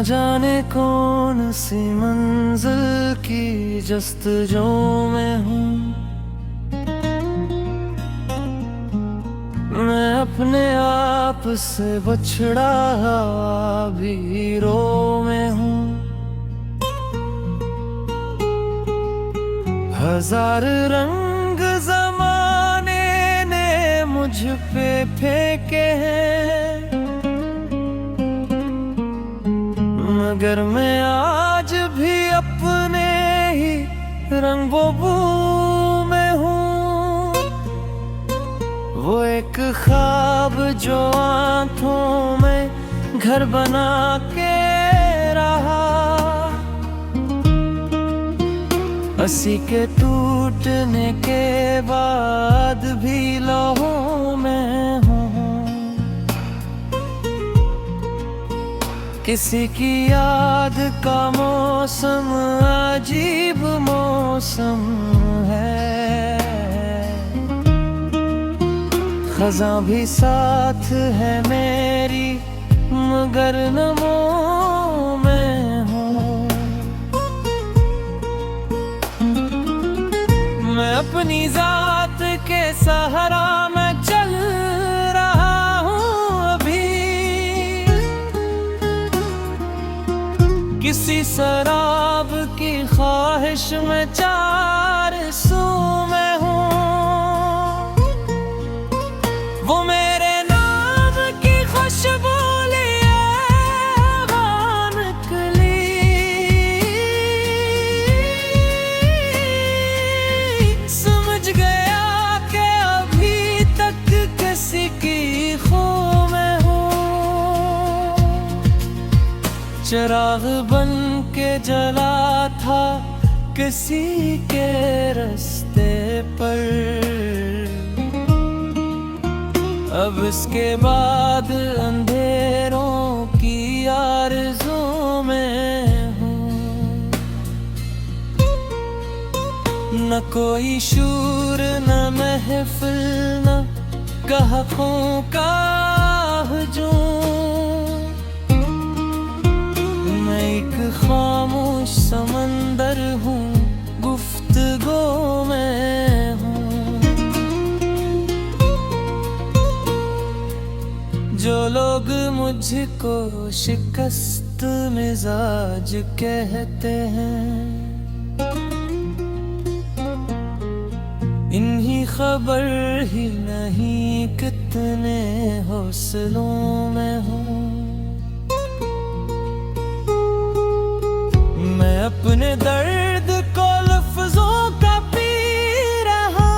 जाने कौन सी मंजिल की जस्तजू में हूँ मैं, अपने आप से बछड़ा भी रो में हूँ। हजार रंग जमाने ने मुझ पे फेंके हैं, मगर मैं आज भी अपने ही रंगों में हूँ। वो एक ख्वाब जो आंखों में घर बना के रहा, हंसी के टूटने के बाद भी लौहों में हूँ। किसी की याद का मौसम अजीब मौसम है, खज़ां भी साथ है मेरी मगर नमो में हूँ। मैं अपनी जात के सहारा में चल रहा हूँ अभी, किसी शराब की ख्वाहिश में चार सू में हूँ। वो मेरे नाम की खुशबू लिए निकली, समझ गया कि अभी तक किसी की खो में हूँ। चिराग बन के जला था किसी के रास्ते पर, अब इसके बाद अंधेरों की आरज़ू में हूँ। न कोई शूर न महफिल न कहकों का हजूम, मैं एक खामोश समंदर हूँ गुफ्तगू में हूँ। जो लोग मुझको शिकस्त मिजाज कहते हैं, इन्हीं खबर ही नहीं कितने हौसलों में हूँ। मैं अपने दर्द को लफ्जों का पी रहा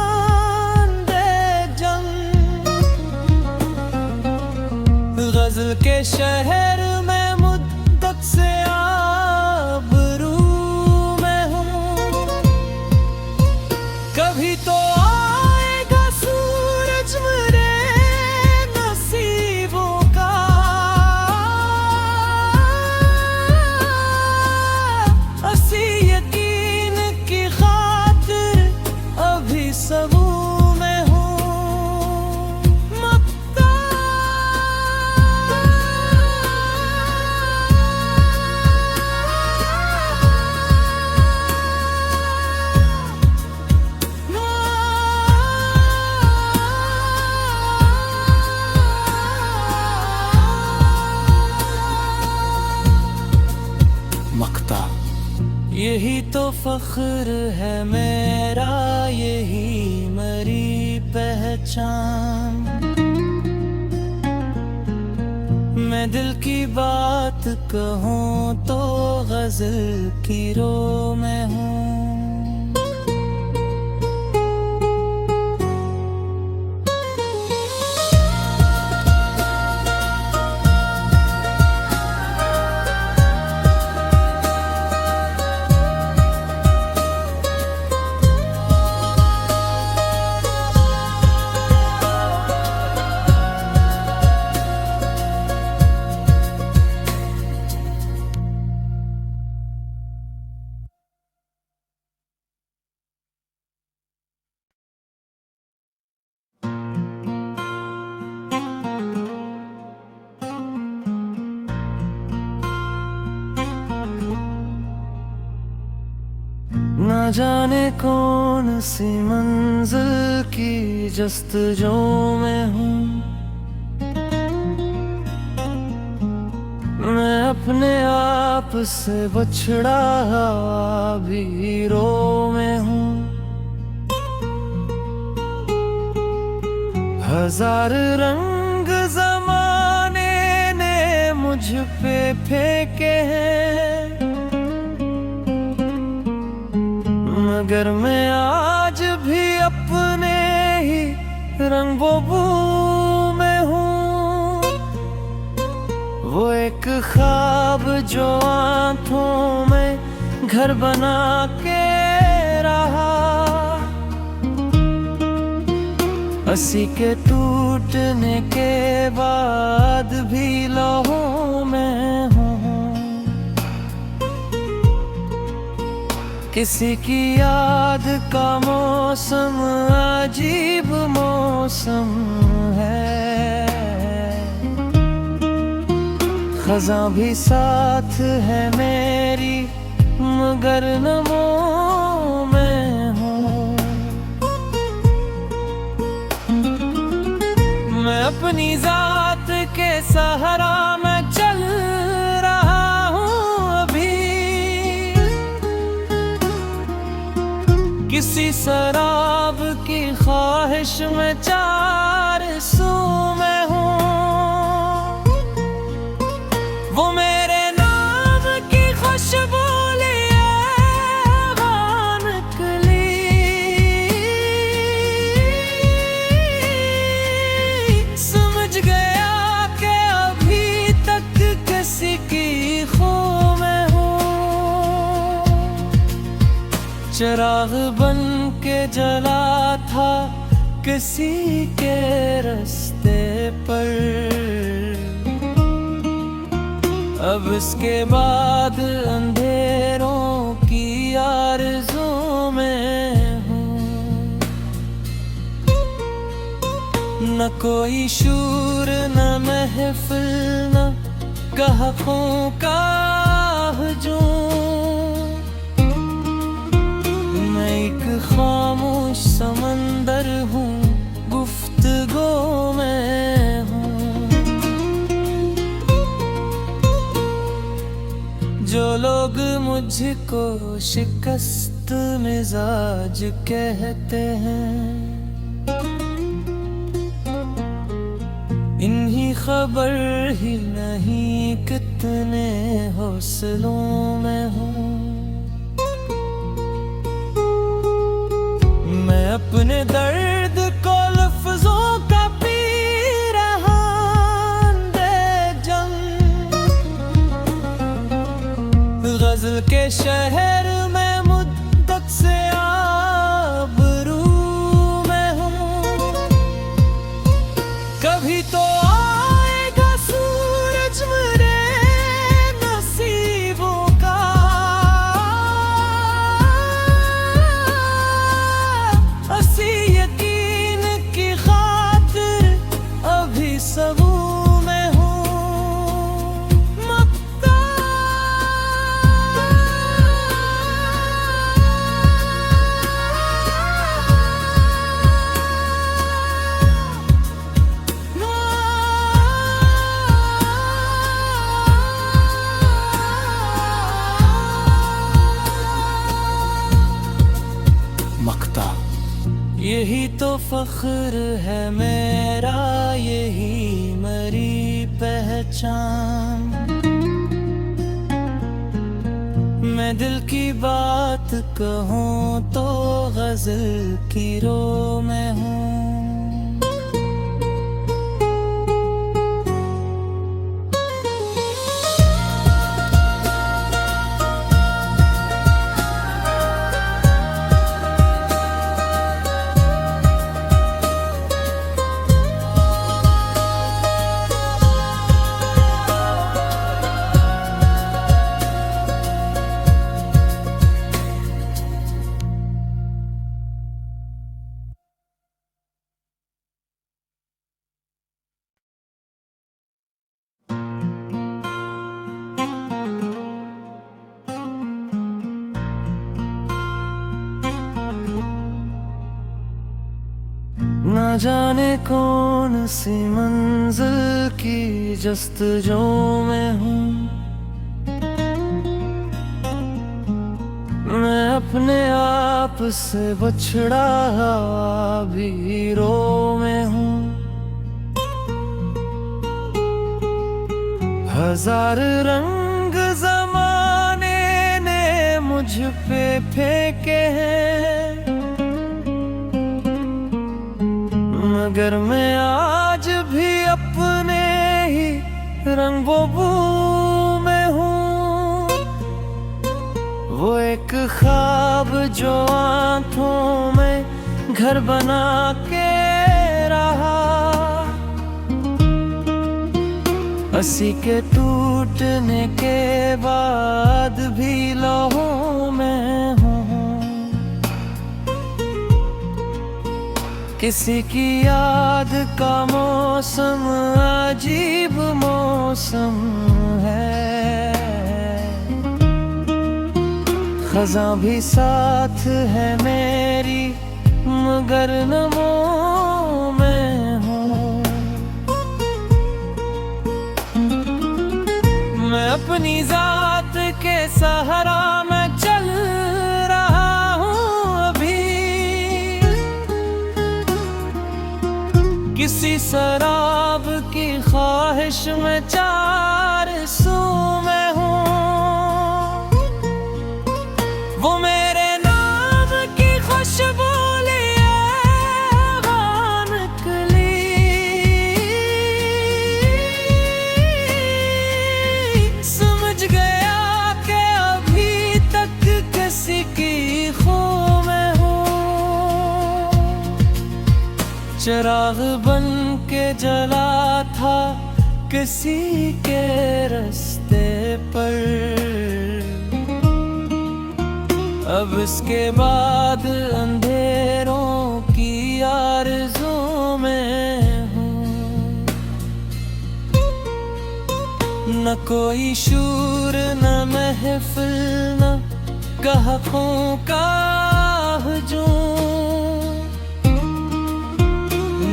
अंधेजम, गज़ल के शहर में मुद्दत से आबरू में हूँ। कभी तो आएगा सूरज मेरे नसीबों का, हंसी यकीन की खातिर अभी सबू में हूँ। मक्ता यही तो फख्र है मेरा, यही मेरी पहचान। मैं दिल की बात कहूँ तो गज़ल की रो में हूँ। न जाने कौन सी मंजिल की जस्तजू में हूँ मैं, अपने आप से बछड़ा भी रो में हूँ। हजार रंग जमाने ने मुझ पे फेंके हैं, मगर मैं आज भी अपने ही रंगों में हूँ। वो एक ख्वाब जो आंखों में घर बना के रहा, हंसी के टूटने के बाद भी लौहों में हूँ। किसी की याद का मौसम अजीब मौसम है, खज़ां भी साथ है मेरी मगर नमों में हूँ। मैं अपनी जात के सहारा में चल रहा हूँ अभी, किसी शराब की ख्वाहिश में चार सू में हूँ। वो मेरे नाम की खुशबू लिए बान निकली, समझ गया कि अभी तक किसी की खो में हूँ। चिराग बन के जला था किसी के रास्ते पर, अब इसके बाद अंधेरों की आरज़ू में हूँ। न कोई शूर न महफिल न कहकों का हजूम, मैं एक खामोश समंदर हूँ गुफ्तगू में हूँ। जो लोग मुझको शिकस्त मिजाज कहते हैं, इन्हीं खबर ही नहीं कितने हौसलों में हूँ। मैं अपने दर्द को लफ्जों का पी रहा गजल के शहर में मुद्दत से आबरू में हूँ। कभी तो आएगा सूरज मेरे नसीबों का, हंसी यकीन की खातिर अभी सबू में हूँ। यही तो फख्र है मेरा, यही मेरी पहचान। मैं दिल की बात कहूँ तो गजल की रो में हूँ। जाने कौन सी मंजिल की जस्तजू में हूँ मैं, अपने आप से बछड़ा भी रो में हूँ। हजार रंग जमाने ने मुझ पे फेंके हैं, मगर मैं आज भी अपने ही रंगों में हूँ। वो एक ख्वाब जो आंखों में घर बना के रहा, हंसी के टूटने के बाद भी लौहों में हूँ। किसी की याद का मौसम अजीब मौसम है, खज़ां भी साथ है मेरी मगर नमो में हूँ। मैं अपनी जात के सहारा में चल रहा हूँ अभी, किसी शराब की ख्वाहिश में चार सू में हूँ। वो मेरे नाम की खुशबू लिए निकली, समझ गया कि अभी तक किसी की खो में हूँ। चिराग बन के जला था किसी के रास्ते पर, अब इसके बाद अंधेरों की आरज़ू में हूँ। न कोई शूर न महफिल न गाहकों का हुजूम,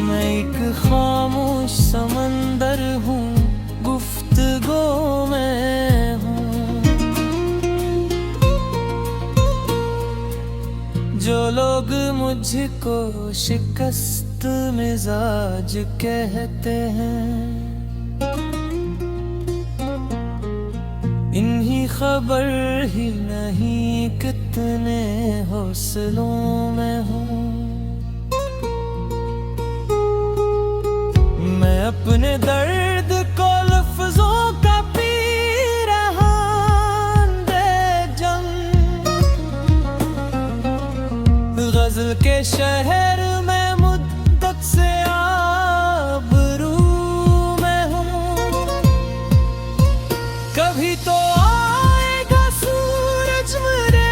मैं एक खामोश समंदर हूँ गुफ्तगू में हूँ। जो लोग मुझको शिकस्त मिजाज कहते हैं, इन्हीं खबर ही नहीं कितने हौसलों में हूँ। मैं अपने दर्द को लफ्जों का पी रहा बेजंग, गजल के शहर में मुद्दत से आबरू में हूँ। कभी तो आएगा सूरज मेरे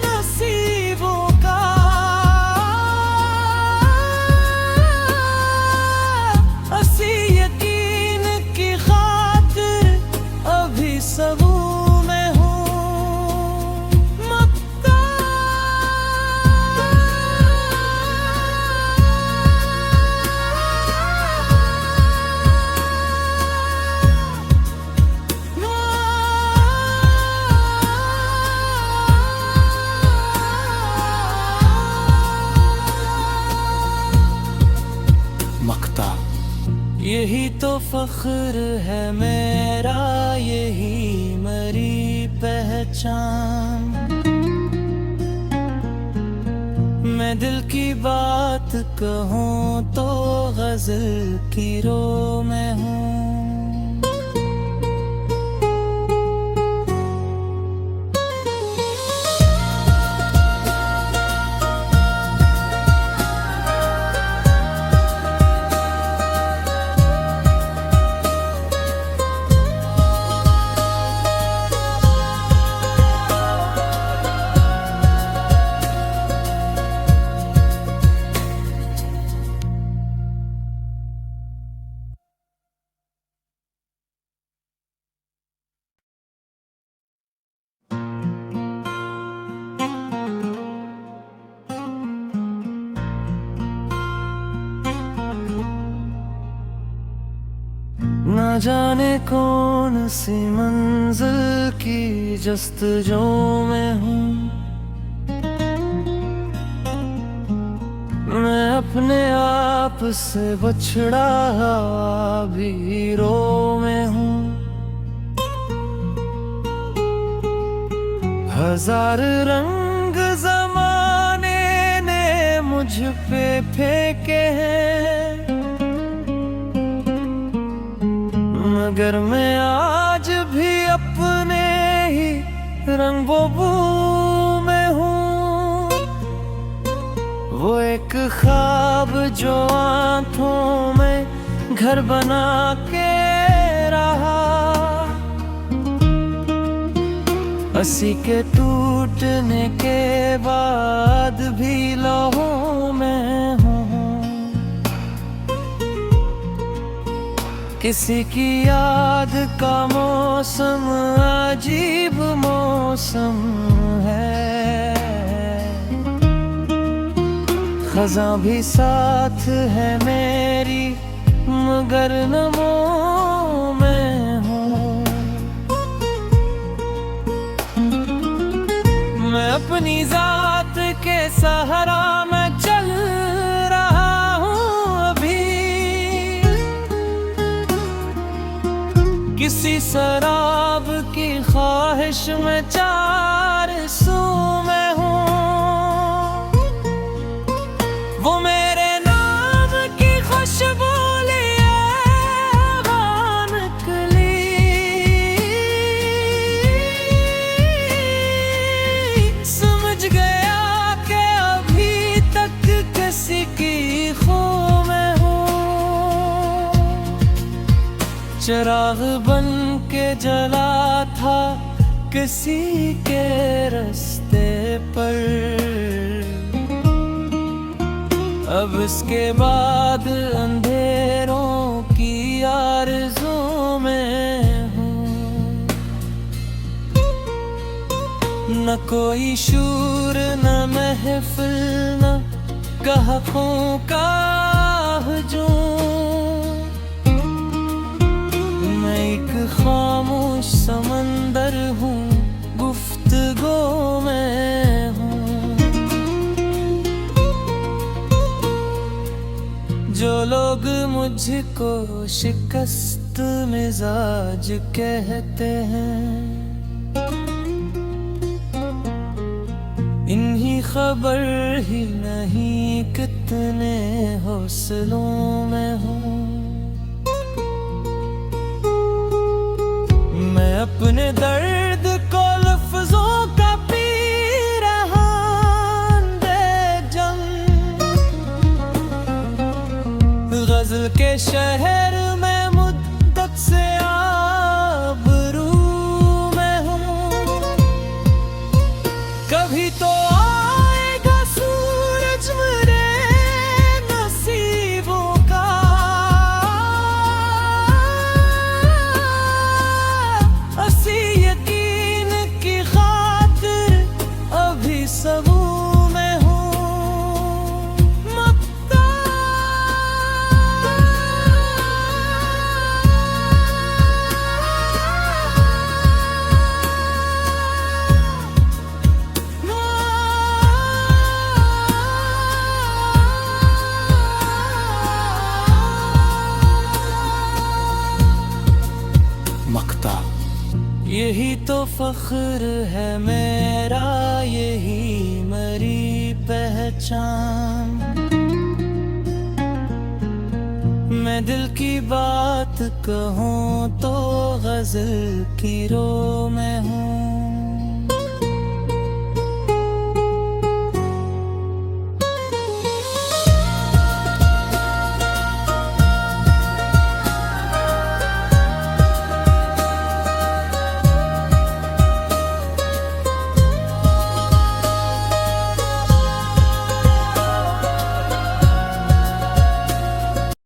नसीबों का, हंसी यकीन की खातिर अभी सबू में हूँ। यही तो फख्र है मेरा, यही मेरी पहचान। मैं दिल की बात कहूँ तो गजल की रो में हूँ। जाने कौन सी मंजिल की जस्तजू में हूँ मैं, अपने आप से बछड़ा भी रो में हूँ। हजार रंग जमाने ने मुझ पे फेंके हैं, मगर मैं आज भी अपने ही रंगों में हूँ। वो एक ख्वाब जो आंखों में घर बना के रहा, हंसी के टूटने के बाद भी लौहों में हूँ। किसी की याद का मौसम अजीब मौसम है, खज़ां भी साथ है मेरी मगर नमो में हूँ। मैं अपनी जात के सहारा में चल रहा हूँ अभी, किसी शराब की ख्वाहिश में चार सू में हूँ। वो मेरे नाम की खुशबू लिए बान निकली, समझ गया कि अभी तक किसी की खो में हूँ। चिराग बन के जला था किसी के रास्ते पर, अब इसके बाद अंधेरों की आरज़ू में हूँ। न कोई शूर न महफिल न कहकों का हजूम, मैं एक खामोश समंदर हूँ गुफ्तगू में हूँ। जो लोग मुझको शिकस्त मिजाज कहते हैं, इन्हीं खबर ही नहीं कितने हौसलों में हूँ। मैं अपने दर्द को लफ्जों का पी रहा बेजम, गज़ल के शहर में मुद्दत से आबरू में हूँ। कभी तो आएगा सूरज मेरे नसीबों का, हंसी यकीन की खातिर अभी सबू में हूँ। मक्ता यही तो फख्र है मेरा, यही मेरी पहचान। मैं दिल की बात कहूँ तो गज़ल की रो में हूँ।